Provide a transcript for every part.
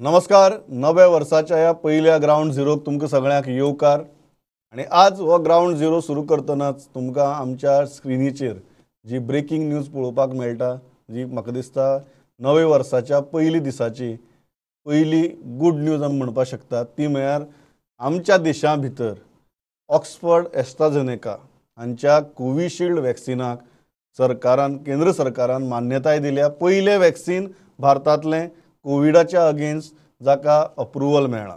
नमस्कार. नव्या वर्षाच्या या पहिल्या ग्राउंड झिरोक तुमकां सगळ्यांक येवकार. आणि आज हो ग्राउंड झिरो सुरू करतनाच तुमकां आमच्या स्क्रिनीचेर जी ब्रेकिंग न्यूज पळोवपाक मेळटा, जी म्हाका दिसता नवे वर्साच्या पयली दिसाची पयली गुड न्यूज आमी म्हणपाक शकतात, ती म्हळ्यार आमच्या देशा भितर ऑक्सफर्ड एस्ट्राझेनेका हांच्या कोविशिल्ड वॅक्सिनाक सरकारान केंद्र सरकारान मान्यताय दिल्या. पयले वॅक्सीन भारतांतलें कोविडाच्या अगेन्स्ट जाका अप्रुवल मेळ्ळा.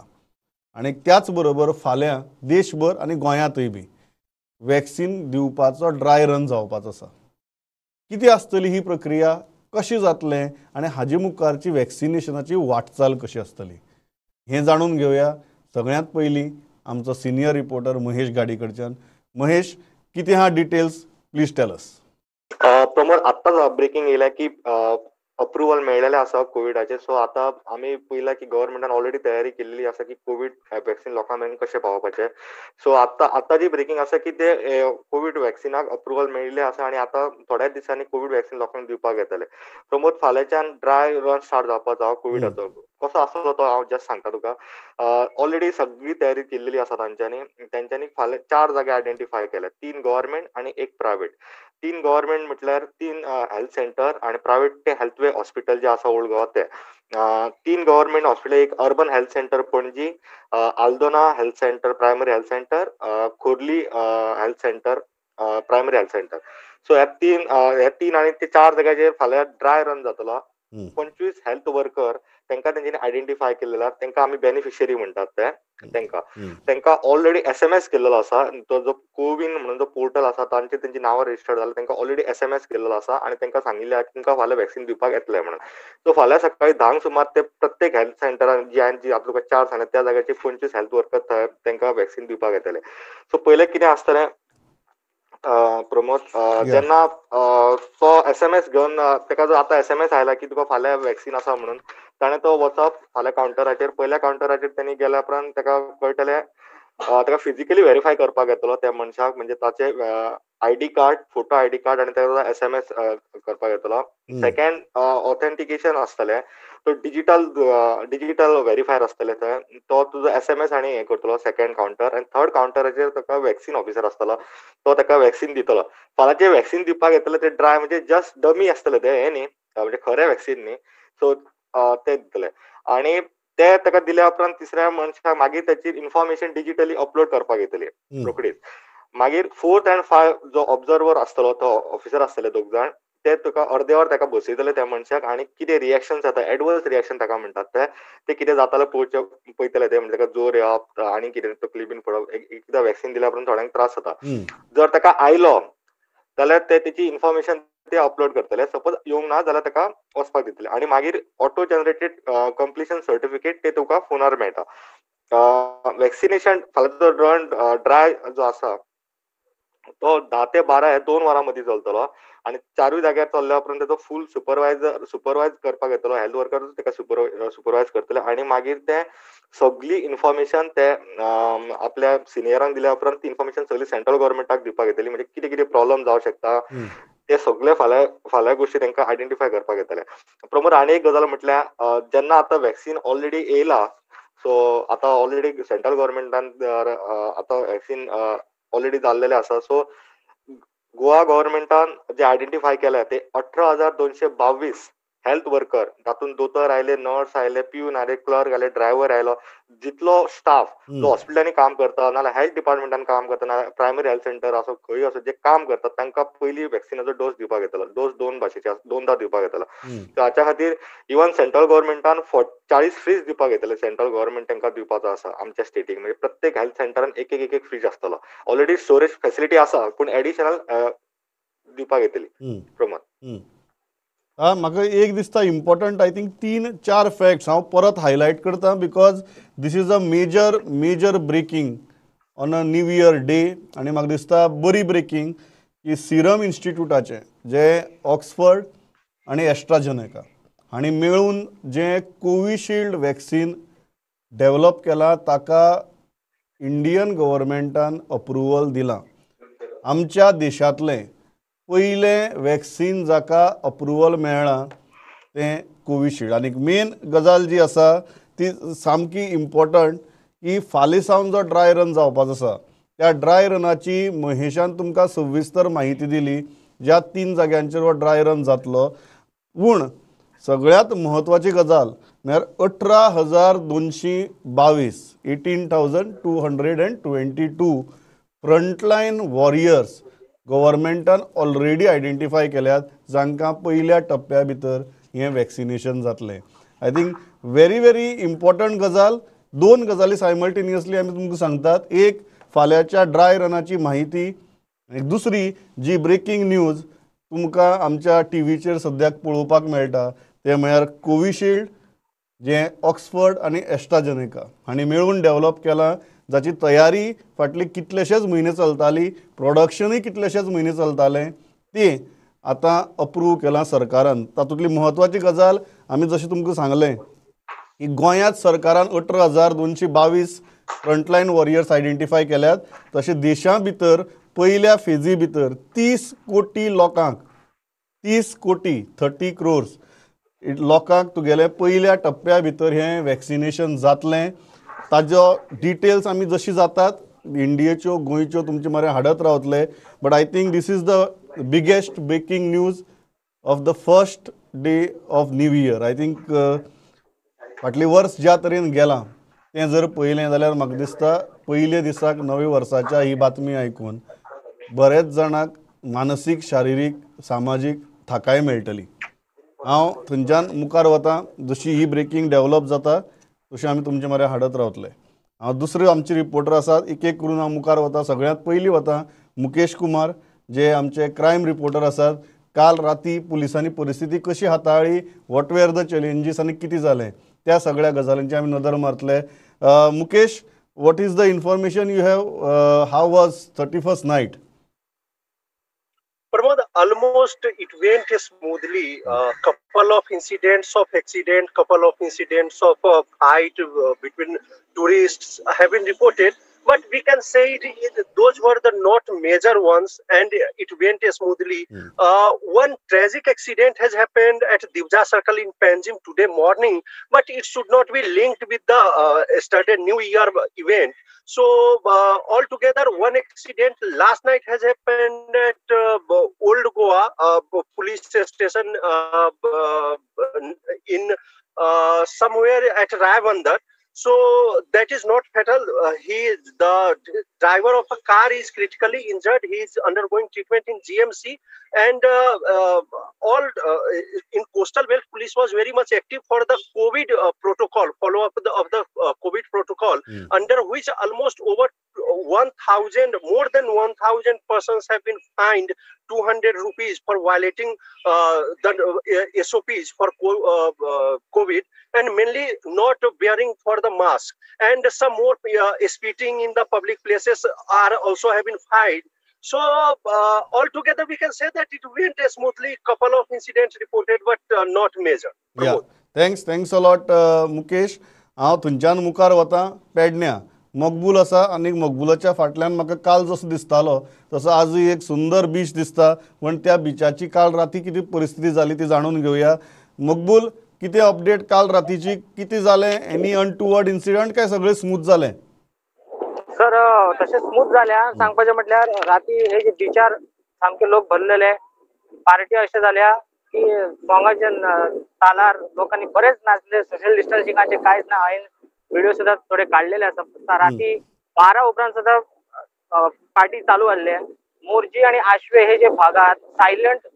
आणि त्याच बरोबर फाल्यां देशभर आनी गोंयांतय बी वॅक्सीन दिवपाचो ड्राय रन जावपाचो आसा. कितें आसतली ही प्रक्रिया, कशें जातलें आनी हाजे मुखारची वॅक्सिनेशनाची वाटचाल कशी आसतली हें जाणून घेवया. सगळ्यांत पयलीं आमचो सिनियर रिपोर्टर महेश गाडी कडच्यान. महेश, कितें हा details, please tell us. Pramod, आत्ताच ब्रेकिंग येयल्या की अप्रुवल मेळलेले आसा कोविडाचे. सो आता आमी पळयला की गव्हर्नमेंटान ऑलरेडी तयारी केल्ली आसा की कोविड वॅक्सीन लोकां मेरेन कशें पावोवपाचें. सो आतां जी ब्रेकिंग आसा की ते कोविड वॅक्सिनाक अप्रुवल मेळिल्लें आसा आनी आतां थोड्याच दिसांनी कोविड वॅक्सीन लोकांक दिवपाक येतले. प्रमोद, फाल्यांच्यान ड्राय रन स्टार्ट जावपाचो कोविडाचो. कसो आसलो तो हांव जस्ट सांगता तुका. ऑलरेडी सगळी तयारी केल्लेली आसा तांच्यांनी फाल्यां 4 जागे आयडेंटिफाय केल्या, 3 गव्हर्नमेंट आनी 1 प्रायवेट. 3 गव्हर्नमेंट म्हटल्यार 3 हेल्थ सेंटर आनी प्रायवेट ते हेल्थवे हॉस्पिटल जे आसा ओल्ड गोवा ते. 3 गव्हर्नमेंट हॉस्पिटल, एक urban health centre Panaji, Aldona health centre primary health centre, Khorlim health centre primary health centre. So हे तीन आनी ते 4 जाग्याचेर फाल्यां ड्राय रन जातलो. 25 हेल्थ वर्कर तांकां तेंच्यांनी आयडेंटिफाय केल्लेला. तांकां आमी बेनिफिशियरी म्हणटात ते. तांकां ऑलरेडी SMS केल्लो आसा. तो जो कोविन म्हणून जो पोर्टल आसा तांचेर तेंची नांवां रजिस्टर्ड जाला. तांकां ऑलरेडी SMS केल्लो आसा आनी तांकां सांगिल्लें आसा की तुमकां फाल्यां वॅक्सीन दिवपाक येतलें म्हणून. सो फाल्यां सकाळीं 10 सुमार ते प्रत्येक हेल्थ सेंटरान जी आतां तुका 4 सांगले त्या जाग्याचेर 25 हेल्थ वर्कर तांकां वॅक्सीन दिवपाक येतले. सो पयलें कितें आसतलें प्रमोद, जेन्ना तो SMS घेवन ताका जो आतां SMS आयला की तुका फाल्यां वॅक्सीन आसा म्हणून, ताणें तो वचप फाल्यां कावंटराचेर. पयल्या कावंटराचेर तांणी गेल्या उपरांत ताका कळटलें, ताका फिजिकली व्हेरीफाय करपाक येतलो त्या मनशाक, म्हणजे ताचे ID card, photo ID card आनी ताका SMS करपाक येतलो. सेकंड ऑथेंटिकेशन आसतलें. तो डिजिटल व्हेरीफायर आसतले थंय. तो तुजो SMS आनी हें करतलो सेकंड कावंटर. आनी थर्ड कावंटराचेर ताका वॅक्सीन ऑफिसर आसतलो. तो ताका वॅक्सीन दितलो. फाल्यां जे वॅक्सीन दिवपाक येतले ते ड्राय, म्हणजे जस्ट डमी आसतले ते, हे न्ही म्हणजे खरें वॅक्सीन न्ही. सो ते दितले आनी ते ताका दिल्या उपरांत तिसऱ्या मनशाक मागीर त्याची इन्फॉर्मेशन डिजिटली अपलोड करपाक येतली रोखडीच. मागीर 4th and 5th जो ऑब्झर्वर आसतलो, तो ऑफिसर आसतले 2 जाण, ते तुका अर्दे वर ताका बसयतले त्या मनशाक आनी कितें रिएक्शन जाता, एडवर्स रिएक्शन ताका म्हणटात ते कितें जातालें पळयतले ते. म्हणजे ताका जोर येवप आनी कितें तकली बीन पडप, एकदां वॅक्सीन दिल्या उपरांत थोड्यांक त्रास जाता. जर ताका आयलो जाल्यार ते तेची इन्फॉर्मेशन ते अपलोड करतले. सपोज येवंक ना जाल्यार ताका वचपाक दितले आनी मागीर ऑटो जनरेटेड कंप्लिशन सर्टिफिकेट ते तुका फोनार मेळटा. वॅक्सिनेशन फाल्यांचो रन ड्राय जो आसा तो 10 ते 12 हे 2 वरां मदीं चलतलो आनी 4 जाग्यार चल्ल्या उपरांत ताचो फूल सुपरवायज करपाक येतलो. हेल्थ वर्कर ताका सुपरवायज करतले आनी मागीर ते सगळी इन्फॉर्मेशन ते आपल्या सिनियरांक दिल्या उपरांत ती इन्फॉर्मेशन सगळी सेंट्रल गव्हर्नमेंटाक दिवपाक येतली. म्हणजे कितें कितें प्रॉब्लेम जावंक शकता ते सगळे फाल्यां गोश्टी तांकां आयडेंटिफाय करपाक येतले. प्रमोद, आनी एक गजाल म्हटल्यार जेन्ना आतां वॅक्सीन ऑलरेडी येयला, सो आतां ऑलरेडी सेंट्रल गव्हर्नमेंटान आतां वॅक्सीन ऑलरेडी जाल्लेले आसा. सो गोवा गव्हर्नमेंटान जे आयडेंटिफाय केल्या ते 18,222 हेल्थ वर्कर, तातूंत दोतोर आयले, नर्स आयले, प्यून आयले, क्लर्क आयले, ड्रायव्हर आयलो, जितलो स्टाफ जो हॉस्पिटलांनी काम करता नाल्यार हेल्थ डिपार्टमेंटान काम करता नाल्यार प्रायमरी हेल्थ सेंटर आसो खंय असो जे काम करतात तांकां पयलीं वॅक्सिनाचो डोस दिवपाक येतलो. डोस 2 भाशेचे 2दा दिवपाक येतलो. सो हाच्या खातीर इवन सेंट्रल गव्हर्नमेंटान 40 फ्रीज दिवपाक येतले. सेंट्रल गव्हर्नमेंट तांकां दिवपाचो आसा आमच्या स्टेटीक. म्हणजे प्रत्येक हेल्थ सेंटरान एक फ्रीज आसतलो. ऑलरेडी स्टोरेज फॅसिलिटी आसा पूण एडिशनल दिवपाक येतली. प्रमोद, म्हाका एक दिसता इम्पॉर्टंट, आय थिंक 3-4 फॅक्ट्स हांव परत हायलायट करता, because this is a major breaking on a new year day. आनी म्हाका दिसता बरी ब्रेकिंग की सिरम इन्स्टिट्यूटाचे जे ऑक्सफर्ड आनी एस्ट्राझेनेका हांणी मेळून जे कोविशिल्ड वॅक्सीन डेव्हलप केला ताका इंडियन गव्हर्नमेंटान अप्रुवल दिलां. आमच्या देशांतलें पयलें वॅक्सीन जाका अप्रुवल मेळ्ळां तें कोविशिल्ड. आनी मेन गजाल जी आसा ती सामकी इम्पॉर्टंट की फाल्यां सावन जो ड्राय रन जावपाचो आसा त्या ड्राय रनाची महेशान तुमकां सविस्तर माहिती दिली ज्या 3 जाग्यांचेर हो ड्राय रन जातलो. पूण सगळ्यात महत्वाची गजाल म्हळ्यार 18,222 18,222 फ्रंटलायन वॉरियर्स गव्हर्मेंटान ऑलरेडी आयडेंटिफाय केल्यात जांकां पयल्या टप्प्या भितर हें वॅक्सिनेशन जातलें. I think very very important गजाल. 2 गजाली सायमल्टेनियसली आमी तुमकां सांगतात. एक फाल्यांच्या ड्राय रनाची माहिती आनी दुसरी जी ब्रेकींग न्यूज तुमकां आमच्या टीव्हीचेर सद्याक पळोवपाक मेळटा ते म्हळ्यार कोविशिल्ड जें ऑक्सफर्ड आनी एस्ट्राजेनेका हांणी मेळून डेव्हलप केलां, जाची तयारी फाटली कितलेशेच म्हयने चलताली, प्रोडक्शनूय कितलेशेच म्हयने चलतालें, तें आतां अप्रूव केलां सरकारान. तातूंतली म्हत्वाची गजाल आमी जशें तुमकां सांगलें की गोंयांत सरकारान 18,222 फ्रंटलायन वॉरियर्स आयडेंटिफाय केल्यात. तशें देशा भितर पयल्या फेजी भितर 30 कोटी लोकांक 30 कोटी 30 crores लोकांक तुगेले पयल्या टप्प्या भितर हें वॅक्सिनेशन जातलें. ताजो डिटेल्स आमी जशी जातात इंडियेच्यो गोंयच्यो तुमचे म्हऱ्या हाडत रावतले. But I think this is the biggest breaking news of the first day of new year. I think फाटलें वर्स ज्या तरेन गेलां तें जर पळयलें जाल्यार म्हाका दिसता पयल्या दिसाक नवे वर्साच्या ही बातमी आयकून बरेच जाणांक मानसीक शारिरीक सामाजीक थाकाय मेळटली. हांव थंयच्यान मुखार वतां. जशी ही ब्रेकींग डेव्हलप जाता तशी आमी तुमचे म्हऱ्या हाडत रावतले. हांव दुसरे आमचे रिपोर्टर आसात एक एक करून हांव मुखार वतां. सगळ्यांत पयलीं वतां मुकेश कुमार जे आमचे क्रायम रिपोर्टर आसात. काल राती पुलिसांनी परिस्थिती कशी हाताळ्ळी, वॉट वेर द चॅलेंजीस आनी कितें जालें त्या सगळ्या गजालींची आमी नदर मारतले. Mukesh, what is the information you have, how was 31st night? Pramod, almost it went smoothly. Couple of incidents of accident, couple of incidents of fight between tourists have been reported, but we can say those were the not major ones, and it went smoothly. One tragic accident has happened at Divja Circle in Panjim today morning, but it should not be linked with the started New Year event. So altogether, one accident last night has happened at Old Goa police station in somewhere at Rayabandar. So that is not fatal. The driver of a car is critically injured. He is undergoing treatment in GMC, and in Coastal Belt, police was very much active for the COVID protocol, follow up of the COVID protocol, under which almost over 1,000, more than 1,000 persons have been fined 200 rupees for violating the SOPs for COVID, and mainly not bearing for the mask, and some more spitting in the public places are also have been fined. So altogether we can say that it went smoothly. Couple of incidents reported, but not major. Yeah, thanks a lot, Mukesh. हांव थंयच्यान मुखार वतां पेडण्यां. मकबूल आसा आनी मकबुलाच्या फाटल्यान म्हाका काल जसो दिसतालो तसो आजूय एक सुंदर बीच दिसता. पण त्या बिचाची काल राती कितें परिस्थिती जाली ती जाणून घेवया. मकबूल, कितें अपडेट काल रातीची, कितें जालें? एनी अनटुवर्ड इन्सिडंट काय सगळें स्मूथ जालें? सर तशें स्मूथ जाल्या. सांगपाचें म्हटल्यार राती हे जे बिचार सामके लोक भरलेले, पार्टी अशें जाल्या की सोंगाच्या तालार लोकांनी बरेच नाचले. सोशल डिस्टन्सिंगाचे कांयच ना. हांवें व्हिडिओ सुद्धा थोडे काढलेले आसा. राती 12 उपरांत सुद्धा पार्टी चालू आसले. मोरजी आणि आशवे हे जे भागात सायलंट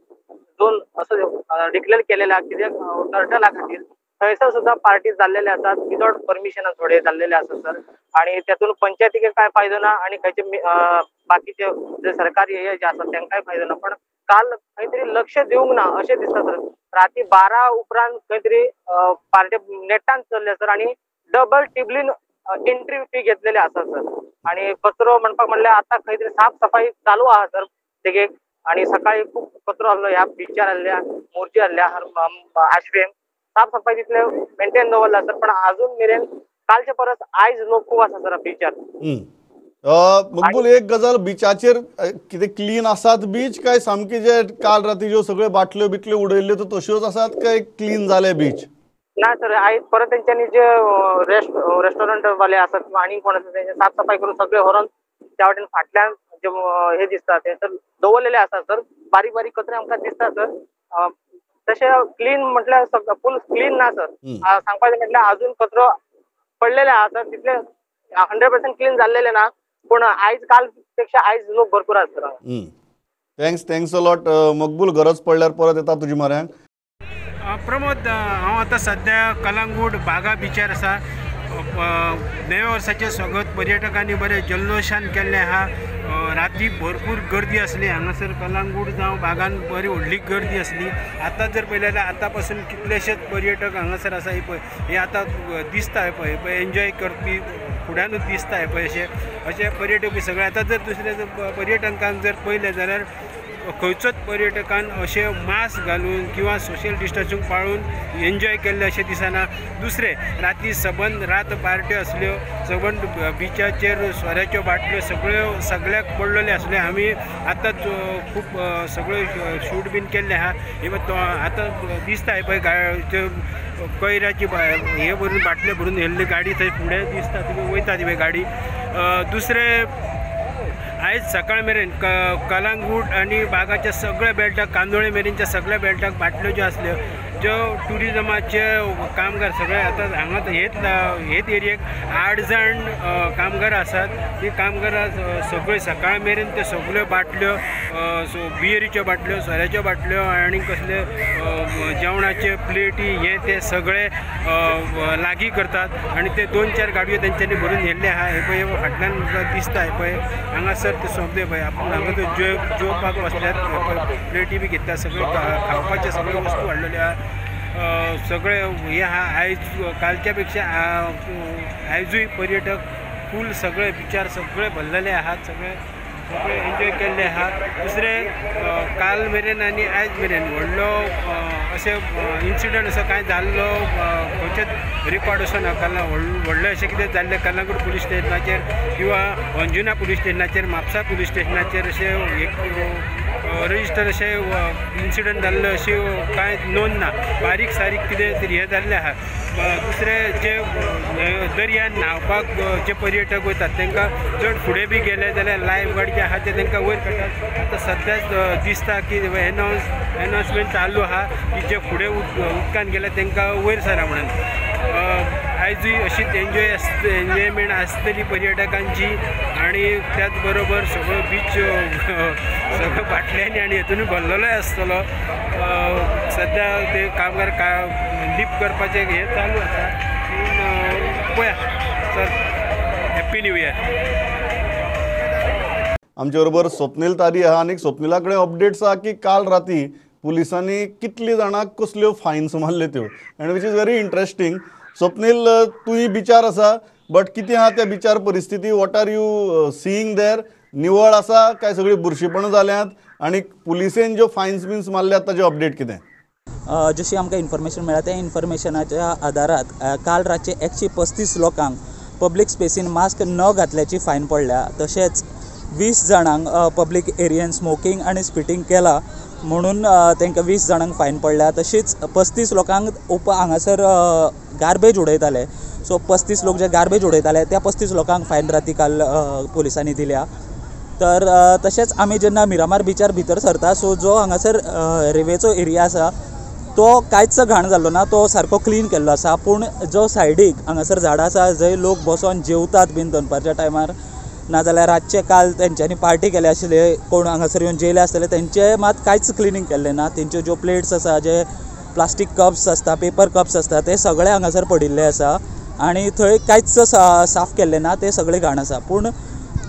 झोन असं डिक्लेअर केलेला कित्याक कर्टला खातीर थंयसर सुद्धा पार्टी जाल्लेले आसात. विदाउट परमिशन थोडे जाल्लेले आसात सर. आणि त्यातून पंचायतीक काय फायदो ना आणि खंयचे बाकीचे जे सरकारी हे जे आसात तांकांय फायदो ना. पण काल खंय तरी लक्ष दिवंक ना अशें दिसता सर. राती 12 उपरांत खंय तरी पार्टी नेटान चल्ले सर. आणि डबल टिबलीन एंट्री फी घेतलेले आसा सर. आणि कचरो म्हणपाक म्हणल्यार आता खंय तरी साफ सफाई चालू आहा सर तेगे. आणि सकाळी खूप कचरो आसलो ह्या बिचार आसल्या, मोर्जी आसल्या, आशवेम साफ सफाई तितले मेंटेन दवरला सर. पण अजून मेरेन कालचे परस आयज लोक खूब आसा सर बिचार. मकबूल, एक गजाल, बिचाचेर कितें क्लीन आसात बीच काय सामके जे काल राती ज्यो सगळ्यो बाटल्यो बिटल्यो उडयल्ल्यो त्यो तश्योच आसात काय क्लीन जाले बीच? नाही सर, आयज परत त्यांच्यानी जे रेस्टॉरंट वाले असतात किंवा आणि कोण असतात त्यांची साफसफाई करून सगळे व्हरून त्या वाटेन फाटल्यान जे हे दिसतात ते तर दवरलेले असतात सर. बारीक बारीक कचरे आमकां दिसता सर. तसे क्लीन म्हटल्यार फुल क्लीन ना सर. सांगपाचें म्हटल्यार अजून कचरो पडलेले आहा सर. तितले 100% क्लीन जाल्लेले ना, पूण आयज काल पेक्षा आयज लोक भरपूर आसात सर. Thanks a lot. मकबूल, गरज पडल्यार परत येता तुजी म्हऱ्यांक. प्रमोद, हांव आतां सद्या कलंगूट बागा बिचार आसा. नव्या वर्साचें स्वागत पर्यटकांनी बरे जल्लोशान केल्लें आहा. राती भरपूर गर्दी आसली हांगासर कलंगूट जावं बागान बरी व्हडली गर्दी आसली. आतां जर पळयलें जाल्यार आतां पासून कितलेशेच पर्यटक हांगासर आसा. हे आतां दिसता पळय एन्जॉय करपी फुड्यानूच दिसता पळय अशे पर्यटक बी सगळे. आतां जर दुसरे पर्यटकांक जर पळयलें जाल्यार खंयचोच पर्यटकान अशे मास्क घालून किंवा सोशल डिस्टन्सिंग पाळून एन्जॉय केल्ले अशें दिसना. दुसरे राती सबंद रात पार्ट्यो आसल्यो, सबंद बिचाचेर सोऱ्याच्यो बाटल्यो सगळ्याक पडलेले आसले. आमी आतांच खूब सगळे शूट बीन केल्ले आहा. आतां दिसता पळय कोयराची हे भरून बाटल्यो भरून येल्ली गाडी थंय फुडें दिसता तुका वयता ती गाडी. दुसरे आयज सकाळ मेरेन कलंगूट आनी बागाच्या सगळ्या बेल्टाक कांदोळे मेरेनच्या सगळ्या बेल्टाक बाटल्यो ज्यो आसल्यो ज्यो टुरिजमाचे कामगार सगळे आतां हांगा हेच एरियेक 8 जाण कामगार आसात. ती कामगारां सगळे सकाळ मेरेन ते सगळ्यो बाटल्यो बियरीच्यो बाटल्यो, सोऱ्याच्यो बाटल्यो आनी कसले जेवणाचे प्लेटी हे ते सगळे लागीं करतात. आनी ते 2-4 गाडयो तेंच्यांनी भरून व्हेल्ले आहा. हे पळय फाटल्यान दिसता हे पळय हांगासर ते सोंपले पळय. आपूण हांगा जेवपाक बसल्यात, प्लेटी बी घेतल्या, सगळे खावपाचे सगळे वस्तू हाडलेल्यो आहा. सगळे हे आहा. आयज कालच्या पेक्षा आयजूय पर्यटक फूल सगळे बिचार सगळे भरलेले आहात. सगळे एन्जॉय केल्ले आहात. दुसरे काल मेरेन आनी आयज मेरेन व्हडलो अशें इन्सिडंट असो कांय जाल्लो खंयचेच रिकॉर्ड असो ना. व्हडलें अशें कितें जाल्लें कलंगूट पुलीस स्टेशनाचेर किंवा अंजुना पुलीस स्टेशनाचेर, म्हापसा पुलीस स्टेशनाचेर अशें एक रजिस्टर अशें इन्सिडंट जाल्लो अशी कांय नोंद ना. बारीक सारीक कितें तरी हें जाल्लें आहा. दुसरे जे दर्यान न्हांवपाक जे पर्यटक वतात तांकां चड फुडें बी गेले जाल्यार लायफ गार्ड जे आहा ते तांकां वयर काडटात. आतां सद्याच दिसता की अनाउन्समेंट चालू आहा की जे फुडें उदकान गेले तांकां वयर सरा म्हणून. आयजूय अशीच एन्जॉयमेंट आसतली पर्यटकांची आनी त्याच बरोबर सगळो बीच सगळो बाटल्यांनी आनी हेतून भरलेलोय आसतलो. सद्या ते कामगार लिफ्ट करपाचें हें चालू आसा. पळया सर, हॅप्पी न्यू इयर. आमचे बरोबर स्वप्नील तारी आहा आनी स्वप्नीला कडेन अपडेट्स आहा की काल राती पुलिसांनी कितली जाणांक कसल्यो फायन्स मारल्यो त्यो, and which is very interesting. Swapnil, तुय बिचार आसा, बट कितें आहा त्या बिचार परिस्थिती? What are you seeing there? निवळ आसा काय सगळी बुरशीपणां जाल्यात? आनी पुलिसेन ज्यो फायन्स बीन्स मारल्यात ताजें अपडेट कितें? जशी आमकां इन्फॉर्मेशन मेळ्ळा त्या इन्फॉर्मेशनाच्या आदारात काल रातचे 135 लोकांक पब्लीक स्पेसीन मास्क न घातल्याची फायन पडल्या. तशेंच 20 जाणांक पब्लीक एरियेन स्मोकींग आनी स्पिटींग केला म्हणून तांकां 20 जाणांक फायन पडल्या. तशीच 35 लोकांक हांगासर गार्बेज उडयताले. सो 35 लोक जे गार्बेज उडयताले त्या 35 लोकांक फायन राती काल पुलिसांनी दिल्या. तर तशेंच आमी जेन्ना मिरामार बिचार भितर सरता सो जो हांगासर रेवेचो एरिया आसा तो कांयच घाण जाल्लो ना, तो सारको क्लीन केल्लो आसा. पूण जो सायडीक हांगासर झाडां आसा जंय लोक बसोन जेवतात बीन दनपारच्या टायमार, नाजाल्यार रातचे काल तेंच्यांनी पार्टी केले आशिल्ले, कोण हांगासर येवन जेयले आसतले, तेंचे मात कांयच क्लिनींग केल्लें ना. तेंच्यो ज्यो प्लेट्स आसा, जे प्लास्टीक कप्स आसता, पेपर कप्स आसता, ते सगळे हांगासर पडिल्ले आसा आनी थंय कांयच साफ केल्लें ना, ते सगळे घाण आसा. पूण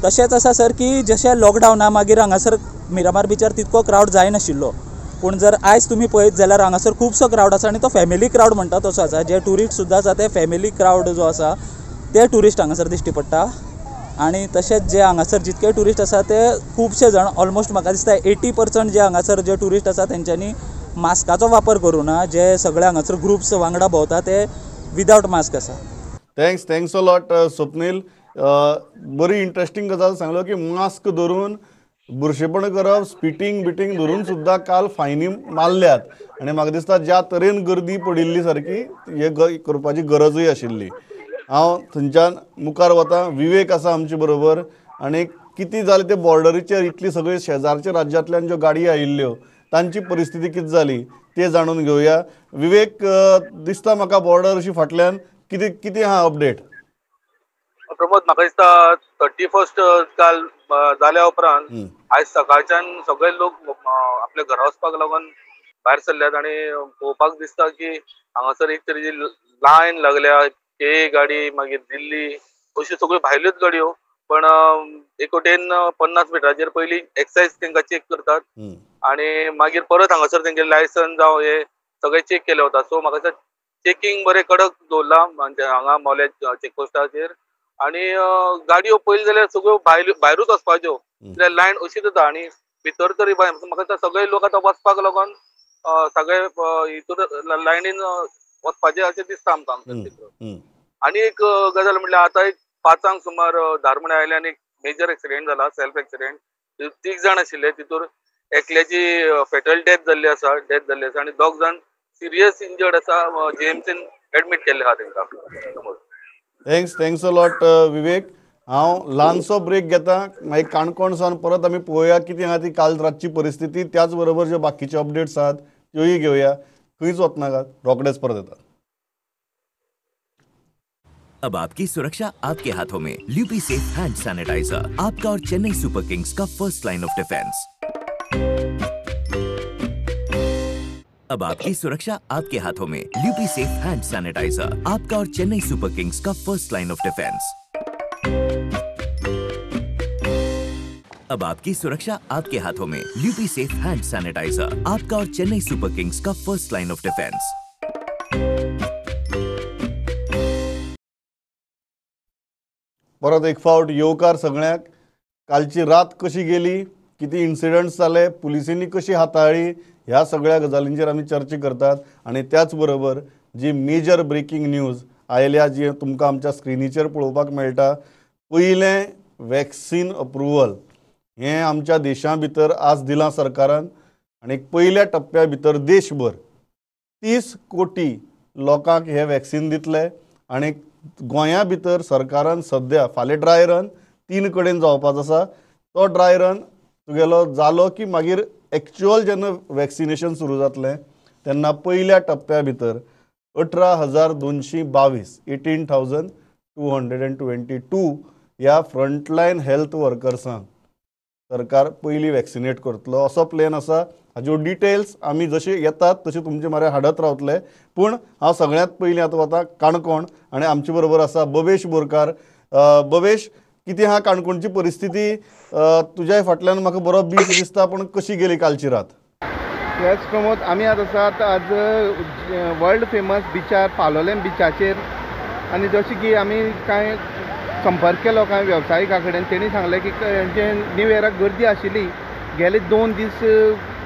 तशेंच आसा सर की जशें लॉकडावना मागीर हांगासर मिरामार बिचार तितको क्रावड जायनाशिल्लो. पूण जर आयज तुमी पळयत जाल्यार हांगासर खुबसो क्रावड आसा आनी तो फॅमिली क्रावड म्हणटा तसो आसा. जे ट्युरिस्ट सुद्दां आसा ते फॅमिली क्रावड जो आसा ते ट्युरिस्ट हांगासर दिश्टी पडटा. आनी तशेंच जे हांगासर जितके ट्युरिस्ट आसा ते खुबशे जाण, ऑलमोस्ट म्हाका दिसता 80% जे हांगासर जे ट्युरिस्ट आसा तेंच्यांनी मास्काचो वापर करूं ना. जे सगळे हांगासर ग्रुप्स वांगडा भोंवता ते विदावट मास्क आसा. Thanks a lot Swapnil. बरी इंटरेस्टिंग गजाल सांगलो की मास्क धरून बुरशेपण करप स्पिटींग बिटींग धरून सुद्दां काल फायनी मारल्यात आनी म्हाका दिसता ज्या तरेन गर्दी पडिल्ली सारकी हे करपाची गरजूय आशिल्ली. हांव थंयच्यान मुखार वतां. विवेक आसा आमचे बरोबर आनी कितें जालें ते बॉर्डरीचेर इतली सगळी शेजारच्या राज्यांतल्यान ज्यो गाडी आयिल्ल्यो तांची परिस्थिती कितें जाली ते जाणून घेवया. विवेक, दिसता म्हाका बॉर्डर अशी फाटल्यान कितें आहा अपडेट? प्रमोद, म्हाका दिसता 31st काल जाल्या उपरांत आयज सकाळच्यान सगळे लोक आपल्या घरा वचपाक लागून भायर सरल्यात आनी पळोवपाक दिसता की हांगासर एक तरेची लायन लागल्या. के गाडी, मागीर दिल्ली, अश्यो सगळ्यो भायल्योच गाडयो. पण एक वटेन 50 मिटराचेर पयलीं एक्सायज तांकां चेक करतात आनी मागीर परत हांगासर तेंगे लायसन जावं हे सगळे चेक केले वता. सो म्हाका दिसता चेकिंग बरें कडक दवरला म्हणजे हांगा मोल्या चेकपोस्टाचेर. आनी गाडयो पयली जाल्यार सगळ्यो भायरूच वचपाच्यो, कित्याक लायन अशी जाता आनी भितर तरी म्हाका दिसता सगळे लोक आतां वचपाक लागून सगळे हितूर लायनीन वचपाचे अशें दिसता आमकां. आनी एक गजाल म्हटल्यार आतां एक 5 सुमार धारमणे आयल्यान एक मेजर एक्सिडेंट जाला, सेल्फ एक्सिडेंट. 3 जाण आशिल्ले, तितूर एकल्याची फेटल डेथ जाल्ली आसा आनी 2 जाण सिरियस इंजर्ड आसा. जेएमसीन एडमीट केल्ले आहा तांकां. थँक्स अ लॉट विवेक. हांव ल्हानसो ब्रेक घेता, मागीर काणकोण सावन परत आमी पळोवया कितें आहा ती काल रातची परिस्थिती. त्याच बरोबर ज्यो बाकीचे अपडेट्स आहात त्योय घेवया. खंयच वचनाकात, रोखडेच परत येता. अब आपकी सुरक्षा आपके हाथों में. ल्यूपी सेफ हैंड सैनिटाइजर, आपका और चेन्नई सुपर किंग्स का फर्स्ट लाइन ऑफ डिफेंस. अब आपकी सुरक्षा आपके हाथों में. ल्यूपी सेफ हैंड सैनिटाइजर, आपका और चेन्नई सुपर किंग्स का फर्स्ट लाइन ऑफ डिफेंस. अब आपकी सुरक्षा आपके हाथों में. ल्यूपी सेफ हैंड सैनिटाइजर, आपका और चेन्नई सुपर किंग्स का फर्स्ट लाइन ऑफ डिफेंस. परत एक फावट येवकार सगळ्यांक. कालची रात कशी गेली, किती इन्सिडंट्स जाले, पुलिसांनी कशी हाताळ्ळी, ह्या सगळ्या गजालींचेर आमी चर्चा करतात. आनी त्याच बरोबर जी मेजर ब्रेकिंग न्यूज आयल्या जी तुमकां आमच्या स्क्रिनीचेर पळोवपाक मेळटा. पयलें वॅक्सीन अप्रुवल हें आमच्या देशा भितर आज दिलां सरकारान आनी पयल्या टप्प्या भितर देशभर 30 कोटी लोकांक हे वॅक्सीन दितले. आनी गोंया भितर सरकारान सद्या फाल्यां ड्राय रन 3 कडेन जावपाचो आसा. तो ड्राय रन तुगेलो जालो की मागीर एक्चुअल जेन्ना वॅक्सिनेशन सुरू जातलें तेन्ना पयल्या टप्प्या भितर 18,222 18,222 ह्या फ्रंटलायन हेल्थ वर्कर्सांक सरकार पयली वॅक्सिनेट करतलो असो प्लॅन आसा. हाज्यो डिटेल्स आमी जशे येतात तशे तुमचे म्हऱ्या हाडत रावतले. पूण हांव सगळ्यांत पयलीं आतां वता काणकोण आनी आमचे बरोबर आसा बबेश बोरकार. बबेश, कितें आहा काणकोणची परिस्थिती? तुज्या फाटल्यान म्हाका बरो बीच दिसता, पण कशी गेली कालची रात? येस प्रमोद, आमी आतां आसात आज वर्ल्ड फेमस बिचार पालोलेम बिचाचेर. आनी जशें की आमी कांय संपर्क केलो कांय वेवसायिका कडेन, तेणी सांगलें की जे न्यू इयराक गर्दी आशिल्ली, गेले 2 दीस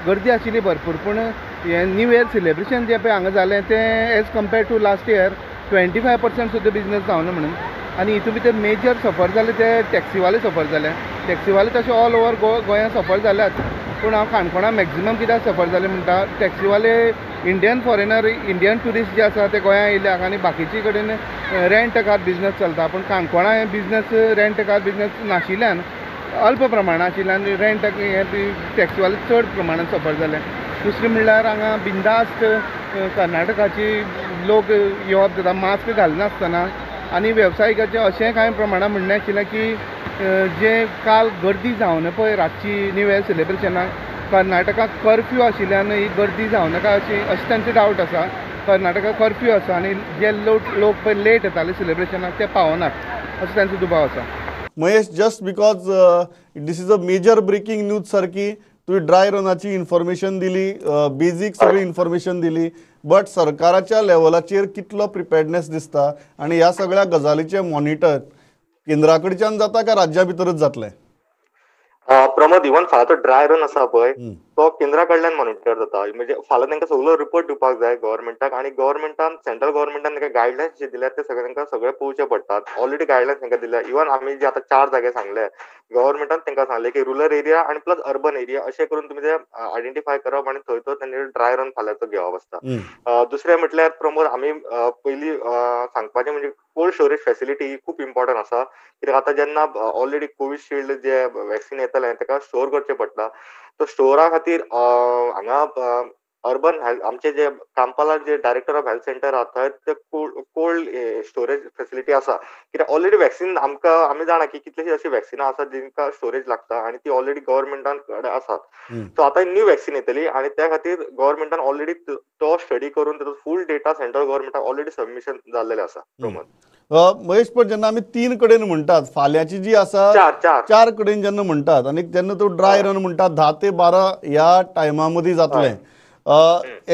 गर्दी आशिल्ली भरपूर. पूण हें न्यू इयर सेलेब्रेशन जें पळय हांगा जालें तें as compared to last year 25% सुद्दां बिजनस जावना म्हणून. आनी हितून भितर मेजर सफर जाले ते टॅक्सीवाले सफर जाले. टॅक्सीवाले तशे ऑल ओवर गोंयांत सफर जाल्यात. पूण हांव काणकोणा मॅक्झिमम कित्याक सफर जाले म्हणटा, टॅक्सीवाले इंडियन फॉरेनर, इंडियन ट्युरिस्ट जे आसा ते गोंयांत येयल्यात आनी बाकीचे कडेन रेंट कार बिजनस चलता. पूण काणकोणा हें बिजनस रेंट कार बिजनस नाशिल्ल्यान अल्प प्रमाणांत आशिल्ल्यान रेंट हे टॅक्सीवाले चड प्रमाणांत सफर जाले. दुसरें म्हणल्यार हांगा बिंदास्त कर्नाटकाची लोक येवप जाता मास्क घालनासतना. आनी वेवसायिकाचें अशें कांय प्रमाणांत म्हणणें आशिल्लें की जे काल गर्दी जावना पळय रातची न्यू इयर सेलेब्रेशनाक, कर्नाटकाक कर्फ्यू आशिल्ल्यान ही गर्दी जावनाका अशें तांचो डावट आसा. कर्नाटकाक कर्फ्यू आसा आनी जे लोक पळय लेट येताले सेलेब्रेशनाक ते पावनात असो तांचो दुबाव आसा. Mahesh, just because this is a major breaking news सारकी तुवें ड्राय रनाची इन्फॉर्मेशन दिली, बेजीक सगळी इन्फॉर्मेशन दिली, बट सरकाराच्या लेवलाचेर कितलो प्रिपेर्डनेस दिसता आनी ह्या सगळ्या गजालीचे मॉनिटर केंद्रा कडच्यान जाता काय राज्या भितरच जातलें? प्रमोद, इवन फाल्यां तो ड्राय रन आसा पळय तो केंद्रा कडल्यान मॉनिटर जाता. म्हणजे फाल्यां तांकां सगळो रिपोर्ट दिवपाक जाय गव्हर्मेंटाक आणि गव्हर्मेंटान सेंट्रल गव्हर्मेंटान तांकां गायडलायन्स जे दिल्यात ते सगळे तांकां सगळे पळोवचे पडटात. ऑलरेडी गायडलायन्स तांकां दिल्या. इवन आमी जे आतां 4 जागे सांगले गव्हर्मेंटान तांकां सांगले की रुरल एरिया आणि प्लस अर्बन एरिया अशें करून तुमी ते आयडेंटिफाय करप आणि थंय तांणी ड्राय रन फाल्यांचो घेवप आसता. दुसरें म्हटल्यार प्रमोद आमी पयलीं सांगपाचें म्हणजे कोल्ड स्टोरेज फॅसिलिटी ही खूप इम्पॉर्टंट आसा. कित्याक आतां जेन्ना ऑलरेडी कोविशिल्ड जे वॅक्सिन येतलें ताका स्टोर करचें पडटा. तो स्टोरा खातीर हांगा अर्बन हेल्थ आमचे जे कांपाला जे डायरेक्टर ऑफ हेल्थ सेंटर आहा थंय ते कोल्ड स्टोरेज फॅसिलिटी आसा. कित्याक ऑलरेडी वॅक्सिन आमकां आमी जाणा की कितलीशीं अशीं वॅक्सिनां आसात जिंका स्टोरेज लागता आणि ती ऑलरेडी गव्हर्मेंटान कडेन आसात. सो आतां न्यू वॅक्सिन येतली आणि त्या खातीर गव्हर्मेंटान ऑलरेडी तो स्टडी करून ताचो फूल डेटा सेंट्रल गव्हर्मेंटाक ऑलरेडी सबमिशन जाल्लेलें आसा. प्रमोद महेश, पण जेन्ना आमी 3 कडेन म्हणटात फाल्यांची जी आसा 4 कडेन जेन्ना म्हणटात आणि जेन्ना तो ड्राय रन म्हणटात 10 ते 12 ह्या टायमा मदीं जातलें.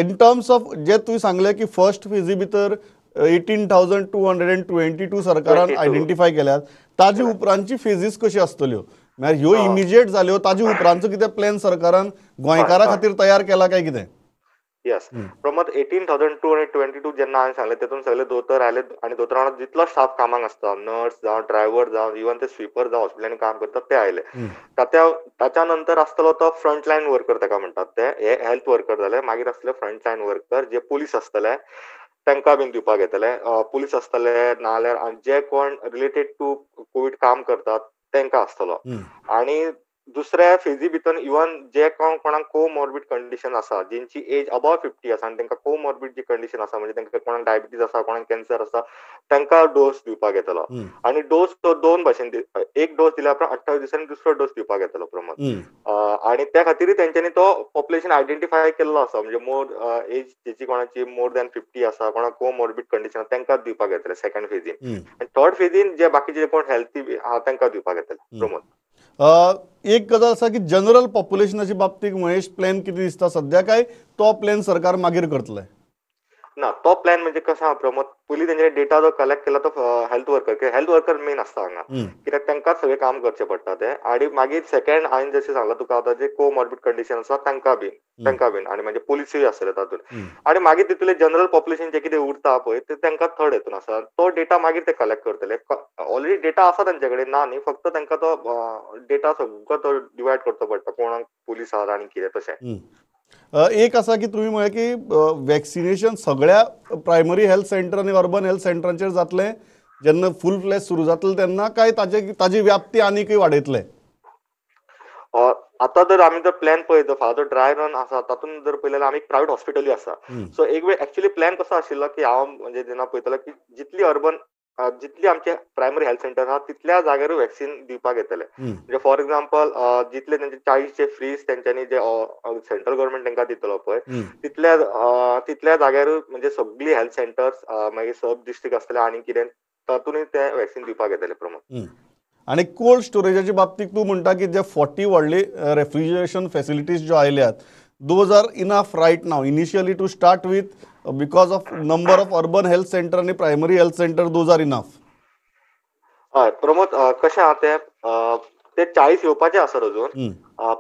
इन टर्म्स ऑफ जे तुवें सांगलें की फर्स्ट फेजी भितर 18,222 सरकारान आयडेंटिफाय केल्यात, ताजे उपरांतची फेजीस कशी आसतल्यो? म्हळ्यार ह्यो इमिजिएट जाल्यो, ताजे उपरांतचो कितें प्लॅन सरकारान गोंयकारा खातीर तयार केला काय कितें? येस प्रमोद 18,222 जेन्ना हांवें सांगलें तेतून सगळे दोतोर आयले आणि दोतोरांना जितलो स्टाफ कामाक आसता नर्स जावं ड्रायव्हर जावं इवन ते स्वीपर जावं हॉस्पिटलांनी काम करतात ते आयले. ताच्या नंतर आसतलो तो फ्रंटलायन वर्कर ताका म्हणटात ते हे हेल्थ वर्कर जाले. मागीर आसतले फ्रंटलायन वर्कर जे पुलीस आसतले तांकां बीन दिवपाक येतले. पुलीस आसतले नाल्यार जे कोण रिलेटेड टू कोविड काम करतात तांकां आसतलो. आणि दुसऱ्या फेजी भितर इवन जे कोणाक कोमॉर्बिड कंडिशन आसा जेंची एज अबाव 50 आसा आणि तांकां कोमॉर्बिड जी कंडिशन आसा म्हणजे तांकां कोणाक डायबिटीज आसा कोणाक कॅन्सर आसा तांकां डोस दिवपाक येतलो. आणि डोस तो 2 भाशेन एक डोस दिल्या उपरांत 28 दिसांनी दुसरो डोस दिवपाक येतलो प्रमोद. आणि त्या खातीर तेंच्यांनी तो पॉप्युलेशन आयडेंटिफाय केल्लो आसा म्हणजे मोर एज जेची कोणाची मोर दॅन 50 आसा कोणाक कोमॉर्बिड कंडिशन तांकां दिवपाक येतले सेकंड फेजीन. आणि थर्ड फेजीन जे बाकीचे कोण हेल्थी आहा तांकां दिवपाक येतले प्रमोद. एक गजाल आसा की जनरल पॉप्युलेशनाच्या बाबतीत महेश प्लॅन कितें दिसता सध्या, काय तो प्लॅन सरकार मागीर करतले? ना तो प्लॅन म्हणजे कसो आहा प्रमोद, पयलीं तेंच्यानी डेटा जो कलेक्ट केला तो हेल्थ वर्कर मेन आसता हांगा. कित्याक तांकां सगळें काम करचें पडटा तें. आणि मागीर सेकंड हांवें जशें सांगलां तुका आतां जे कोमॉर्बिड कंडिशन आसा तांकां बीन आणि म्हणजे पुलिसूय आसतले तातूंत. आणि मागीर तितूंतले जनरल पॉप्युलेशन जे कितें उरता पळय ते तांकां थर्ड हेतून आसा. तो डेटा मागीर ते कलेक्ट करतले. ऑलरेडी डेटा आसा तांचे कडेन ना न्ही, फक्त तांकां तो डेटा सगळो तो डिवायड करचो पडटा कोणाक पुलीस आहा आनी कितें तशें. एक आसा की तुमी म्हळें की वॅक्सिनेशन सगळ्या प्रायमरी हेल्थ सेंटर आनी अर्बन हेल्थ सेंटरांचेर जातलें जेन्ना फूल फ्लॅश सुरू जातलें तेन्ना, काय ताजी व्याप्ती आनीकय वाडयतले? आता जर आमी जर प्लॅन पळयत फादर ड्राय रन आसा तातूंत जर पळयलें आमी प्रायवेट हॉस्पिटलूय आसा. सो एक वेळ एक्चुअली प्लॅन कसो आशिल्लो की हांव म्हणजे जेन्ना पळयतलो की जितली आमचे प्रायमरी हेल्थ सेंटर आहा तितल्या जाग्यार वॅक्सिन दिवपाक येतले. म्हणजे फॉर एक्झाम्पल जितले तेंचे 40चे फ्रीज तेंच्यांनी जे सेंट्रल गव्हर्मेंट तांकां दितलो पळय तितल्या जाग्यार म्हणजे सगळी हेल्थ सेंटर्स मागीर सब डिस्ट्रिक्ट आसतले आनी कितें तातूंतय ते वॅक्सिन दिवपाक येतले प्रमोद. आणि कोल्ड स्टोरेजाच्या बाबतीत तूं म्हणटा की जे 40 व्हडले रेफ्रिजरेशन फॅसिलिटीज ज्यो आयल्यात those are enough right now initially to start with because of number of urban health centre आणि primary health centre those are enough. हय प्रमोद कशें आहा ते 40 येवपाचे आसात अजून.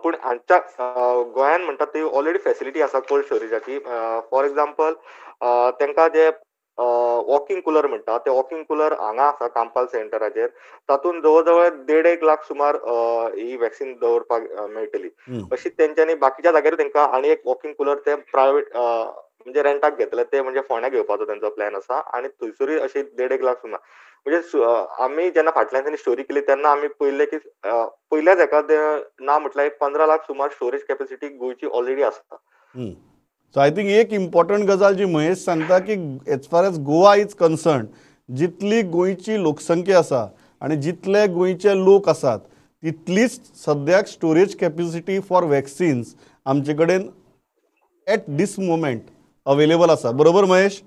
पूण हांगच्या गोंयान म्हणटात ती ऑलरेडी फॅसिलिटी आसा कोल्ड स्टोरेजाची. फॉर एक्झाम्पल तांकां जे वॉकिंग कूलर म्हणटा ते वॉकिंग कूलर हांगा आसा कांपाल सेंटराचेर. तातूंत जवळ जवळ 1.5 लाख सुमार ही वॅक्सिन दवरपाक मेळटली. अशी तेंच्यांनी बाकीच्या जाग्यार तांकां आनी एक वॉकिंग कूलर ते प्रायवेट म्हणजे रेंटाक घेतले ते म्हणजे फोंड्या घेवपाचो तेंचो प्लॅन आसा. आनी थंयसरूय अशी 1.5 लाख सुमार म्हणजे आमी जेन्ना फाटल्यान दिसांनी स्टोरी केली तेन्ना आमी पळयलें की पयल्याच हेका ना म्हटल्यार 15 लाख सुमार स्टोरेज कॅपॅसिटी गोंयची ऑलरेडी आसता. सो आय थिंक एक इम्पॉर्टंट गजाल जी महेश सांगता की as far age Goa is concern जितली गोंयची लोकसंख्या आसा आणि जितले गोंयचे लोक आसात तितलीच सद्याक स्टोरेज कॅपॅसिटी फॉर वॅक्सिन्स आमचे कडेन एट दिस मोमेंट अवेलेबल आसा. बरोबर महेश?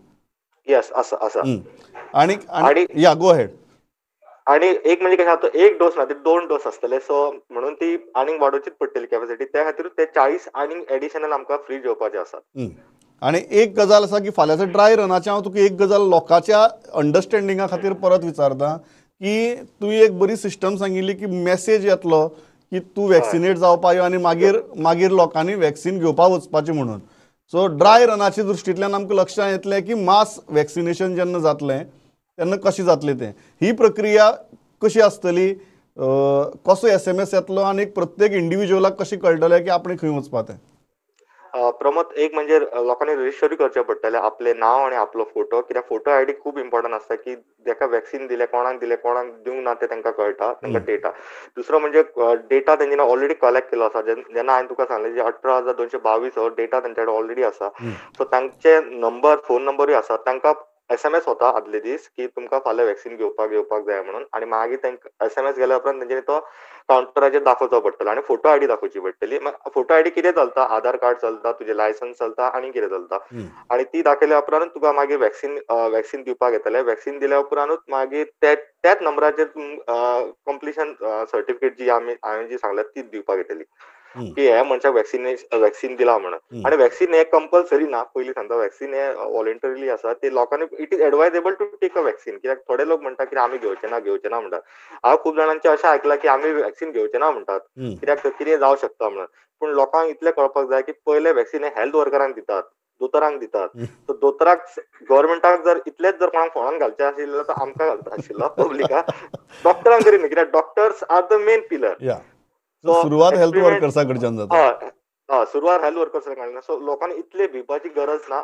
येस आसा. आणि या गो हेड. आणि एक म्हणजे कशें आसा एक डोस ना ते 2 डोस आसतले. सो म्हणून ती आनीक वाडोवचीच पडटली कॅपॅसिटी. त्या खातीर ते 40 आनीक एडिशनल आमकां फ्री घेवपाचे आसात. आणि एक गजाल आसा की फाल्यांच्या ड्राय रनाचे हांव तुका एक गजाल लोकांच्या अंडरस्टँडिंगा खातीर परत विचारता की तुवें एक बरी सिस्टम सांगिल्ली की मेसेज येतलो की तूं वॅक्सिनेट जावपा यो आनी मागीर मागीर लोकांनी वॅक्सिन घेवपा वचपाचें म्हणून. सो ड्राय रनाच्या दृश्टींतल्यान आमकां लक्षांत येतलें की मास वॅक्सिनेशन जेन्ना जातलें तेन्ना कशें जातलें तें. ही प्रक्रिया कशी आसतली, कसो SMS येतलो आनी प्रत्येक इंडिव्हिज्युअलाक कशें कळटलें की आपणे खंय वचपा तें. प्रमोद, एक म्हणजे लोकांनी रजिस्टर करचें पडटलें आपलें नांव आनी आपलो फोटो, कित्याक फोटो आयडी खूब इम्पॉर्टंट आसता की जेका वॅक्सिन दिलें, कोणाक दिवंक ना तें तांकां कळटा, तांकां डेटा. दुसरो म्हणजे डेटा तेंच्यांनी ऑलरेडी कलेक्ट केलो आसा. जेन्ना हांवें तुका सांगलें जे 18,222 हो डेटा तेंच्या कडेन ऑलरेडी आसा. सो तांचे नंबर, फोन नंबरूय आसा. तांकां SMS वता आदले दीस की तुमकां फाल्यां वॅक्सिन घेवपाक जाय म्हणून, आनी मागीर तांकां SMS गेल्या उपरांत तेंच्यांनी तो कावंटराचेर दाखोवचो पडटलो आनी फोटो आयडी दाखोवची पडटली. फोटो आयडी कितें चलता, आधार कार्ड चलता, तुजें लायसन्स चलता आनी कितें चलता. आनी ती दाखयल्या उपरांत तुका मागीर वॅक्सिन दिवपाक येतलें. वॅक्सिन दिल्या उपरांतूच मागीर त्याच नंबराचेर कंप्लिशन सर्टिफिकेट जी हांवें जी सांगल्यात ती दिवपाक येतली की हे मनशाक वॅक्सिन दिला म्हणून. आनी वॅक्सिन हे कंपल्सरी ना, पयलीं सांगता. वॅक्सिन हे वॉलंटरीली आसा. ते लोकांनी it is advisable to take a vaccine, कित्याक थोडे लोक म्हणटा की आमी घेवचे ना म्हणटात. हांव खूब जाणांचे अशें आयकलां की आमी वॅक्सिन घेवचे ना म्हणटात कित्याक कितें जावं शकता म्हणून. पूण लोकांक इतलें कळपाक जाय की पयले वॅक्सिन हे हेल्थ वर्करांक दितात, दोतोरांक दितात. सो दोतोराक, गव्हर्मेंटाक जर इतलेच जर कोणाक फोंडान घालचें आशिल्लें जाल्यार तो आमकां घालता आशिल्लो पब्लिकाक. डॉक्टरांक करिना, कित्याक doctors are the main pillar. सुरवात हेल्थ वर्कर्सा कडच्यान जाता. सुरवात हेल्थ वर्कर्स कडल्यान. सो लोकांनी इतले भिवपाची गरज ना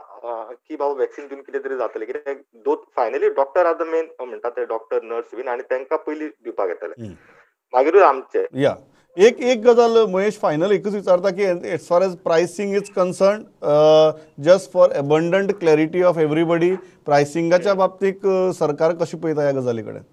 की बाबा वॅक्सिन दिवन कितें तरी जातलें, कित्याक finally doctor are the main म्हणटा ते डॉक्टर, नर्स बीन, आनी तांकां पयलीं दिवपाक येतले, मागीरूच आमचे. एक गजाल महेश, फायनल एकच विचारता की as far as pricing is concern, just for abundant clarity of everybody, प्रायसिंगाच्या बाबतीत सरकार कशी पळयता ह्या गजाली कडेन?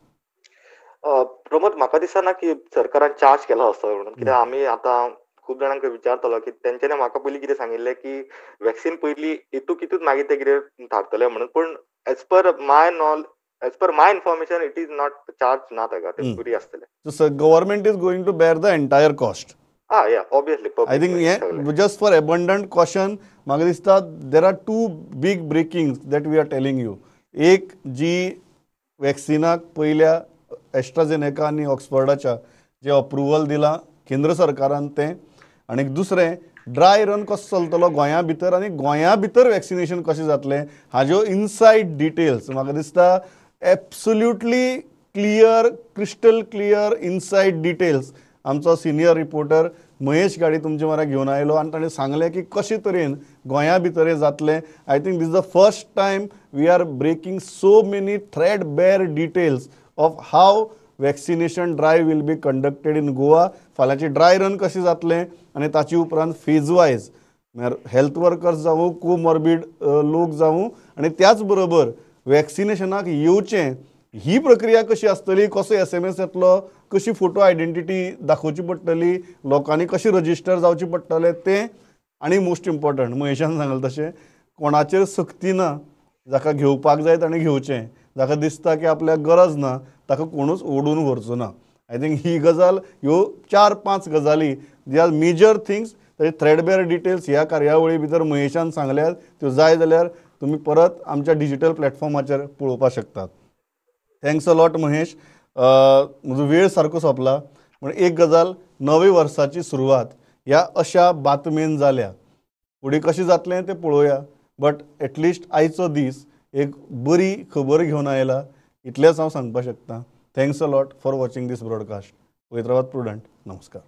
प्रमोद, म्हाका दिसना की सरकारान चार्ज केलो असतो म्हणून, कित्याक आमी आतां खूब जाणांक विचारतलो की तेंच्यांनी म्हाका पयलीं कितें सांगिल्लें की वॅक्सिन पयलीं हितून मागीर ते कितें थारतले म्हणून. पूण as per my information it is not charge ना, ताका ते फ्री आसतले. So government is going to bear the entire cost. Obviously. I think just for abundant caution म्हाका दिसता there are two big breakings that we are telling you. एक, जी वॅक्सिनाक पयल्या AstraZeneca आनी ऑक्सफर्डाच्या जे अप्रुवल दिलां केंद्र सरकारान तें, आनी दुसरें ड्राय रन कसो चलतलो गोंया भितर आनी गोंया भितर वॅक्सिनेशन कशें जातलें हाज्यो इनसायड डिटेल्स म्हाका दिसता absolutely clear, crystal clear inside details आमचो सिनियर रिपोर्टर महेश गाडी तुमचे म्हऱ्या घेवन आयलो आनी ताणें सांगलें की कशे तरेन गोंया भितर हें जातलें. I think this is the first time we are breaking so many threadbare details of how vaccination drive will be conducted in Goa. फाल्यांची ड्राय रन कशें जातलें आनी ताचे उपरांत फेज वायज म्हळ्यार हेल्थ वर्कर्स जावं, कोमॉर्बीड लोक जावं, आनी त्याच बरोबर वॅक्सिनेशनाक येवचें ही प्रक्रिया कशी आसतली, कसो SMS येतलो, कशी फोटो आयडेंटिटी दाखोवची पडटली, लोकांनी कशें रजिस्टर जावचें पडटलें तें, आनी मोस्ट इम्पॉर्टंट महेशान सांगलें तशें कोणाचेर सक्ती ना. जाका घेवपाक जाय ताणें घेवचें, जाका दिसता की आपल्याक गरज ना ताका कोणूच ओडून व्हरचो ना. आय थिंक ही गजाल, ह्यो 4-5 गजाली जे आर मेजर थिंग्स, ताचे थ्रेडबेर डिटेल्स ह्या कार्यावळी भितर महेशान सांगल्यात. त्यो जाय जाल्यार तुमी परत आमच्या डिजिटल प्लॅटफॉर्माचेर पळोवपाक शकतात. Thanks a lot Mahesh. म्हजो वेळ सारको सोंपला. पूण एक गजाल, नवे वर्साची सुरवात ह्या अशा बातमेन जाल्या. फुडें कशें जातलें तें पळोवया, बट एटलिस्ट आयचो दीस एक बरी खबर घेवन आयला इतलेंच हांव सांगपाक शकता. Thanks a lot for watching this broadcast. Hyderabad Prudent. नमस्कार.